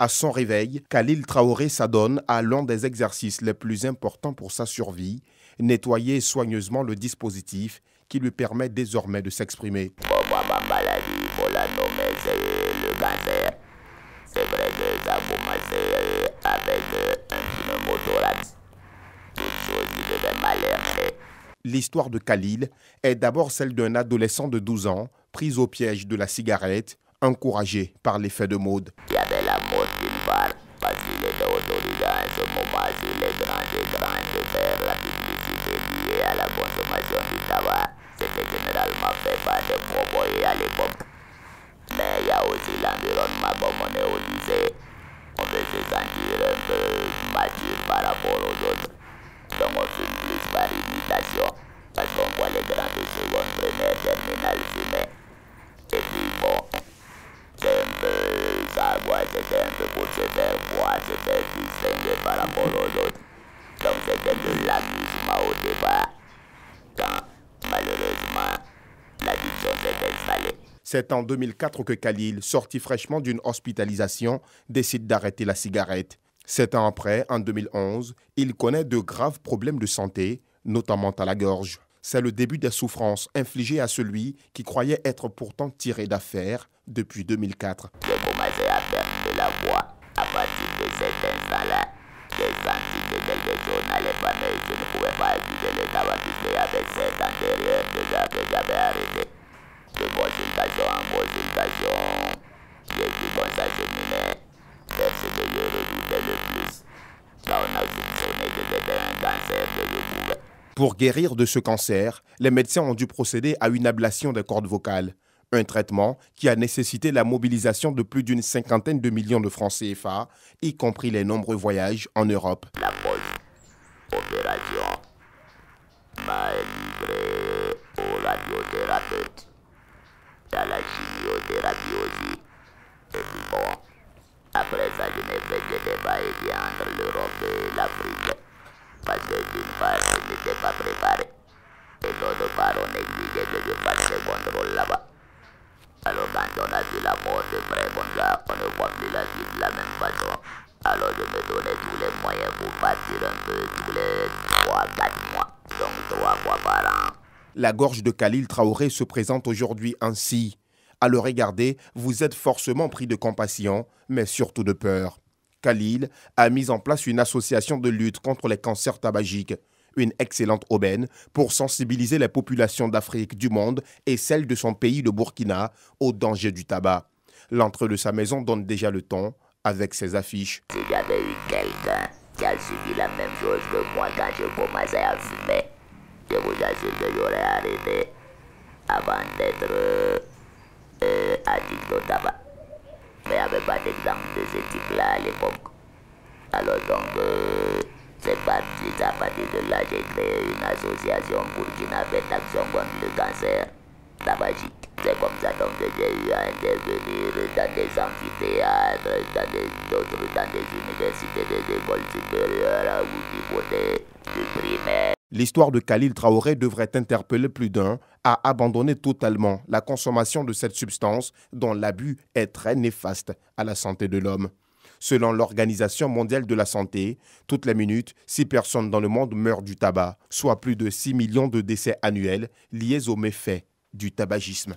À son réveil, Khalil Traoré s'adonne à l'un des exercices les plus importants pour sa survie, nettoyer soigneusement le dispositif qui lui permet désormais de s'exprimer. Moi, ma maladie, faut la nommer, c'est le cancer. C'est vrai que ça a commencé avec un pneumothorax. Toute chose qui devait m'alerter. L'histoire de Khalil est d'abord celle d'un adolescent de 12 ans, pris au piège de la cigarette, encouragé par l'effet de mode. Il y avait la mode d'une part, parce qu'il était autorisé à ce moment sur les grands écrans de faire la publicité liée à la consommation du tabac. C'était généralement fait par des pro-boys à l'époque. Mais il y a aussi l'environnement, comme on est au lycée. On veut se sentir un peu mature par rapport aux autres. Donc on fume plus par imitation, parce qu'on voit les grands de seconde, première, terminale fumer. Et puis bon, c'est un peu ça, quoi, c'était un peu pour se faire voir, se faire distinguer par rapport aux autres. Donc c'était de l'amusement au départ, quand malheureusement l'addiction s'est installée. C'est en 2004 que Khalil, sorti fraîchement d'une hospitalisation, décide d'arrêter la cigarette. 7 ans après, en 2011, il connaît de graves problèmes de santé, notamment à la gorge. C'est le début des souffrances infligées à celui qui croyait être pourtant tiré d'affaire depuis 2004. J'ai commencé à perdre de la voix. À partir de cet instant-là, j'ai senti que quelque chose n'allait pas, mais je ne pouvais pas quitter le tabac puisqu'il y avait 7 ans derrière déjà que j'avais arrêté. De consultation en consultation, j'ai vu qu'on s'acheminait. C'est ce que je redoutais le plus. Là, on a soupçonné que c'était un cancer que je pouvais. Pour guérir de ce cancer, les médecins ont dû procéder à une ablation des cordes vocales. Un traitement qui a nécessité la mobilisation de plus d'une cinquantaine de millions de francs CFA, y compris les nombreux voyages en Europe. La post-opération m'a livré au radiothérapeute, à la chimiothérapie aussi. Et puis bon, après ça, je n'ai fait que des va-et-vient entre l'Europe et l'Afrique. Parce que d'une part, je n'étais pas préparé. Et d'autre part, on exigeait que je fasse des contrôles là-bas. Alors quand on a vu la mort de près comme ça, on ne voit plus la vie de la même façon. Alors je me donnais tous les moyens pour partir un peu tous les 3-4 mois. Donc 3 fois par an. La gorge de Khalil Traoré se présente aujourd'hui ainsi. À le regarder, vous êtes forcément pris de compassion, mais surtout de peur. Khalil a mis en place une association de lutte contre les cancers tabagiques, une excellente aubaine pour sensibiliser les populations d'Afrique, du monde et celles de son pays, le Burkina, au danger du tabac. L'entrée de sa maison donne déjà le ton avec ses affiches. Si j'avais eu quelqu'un qui a subi la même chose que moi quand je commençais à fumer, je vous assure que j'aurais arrêté avant d'être addict au tabac. Mais il n'y avait pas d'exemple de ce type-là à l'époque. Alors donc, c'est parti, à partir de là, j'ai créé une association burkinabé d'action contre le cancer tabagique. C'est comme ça donc que j'ai eu à intervenir dans des amphithéâtres, dans des universités, des écoles supérieures, au niveau du primaire. L'histoire de Khalil Traoré devrait interpeller plus d'un à abandonner totalement la consommation de cette substance dont l'abus est très néfaste à la santé de l'homme. Selon l'Organisation mondiale de la santé, toutes les minutes, 6 personnes dans le monde meurent du tabac, soit plus de 6 millions de décès annuels liés aux méfaits du tabagisme.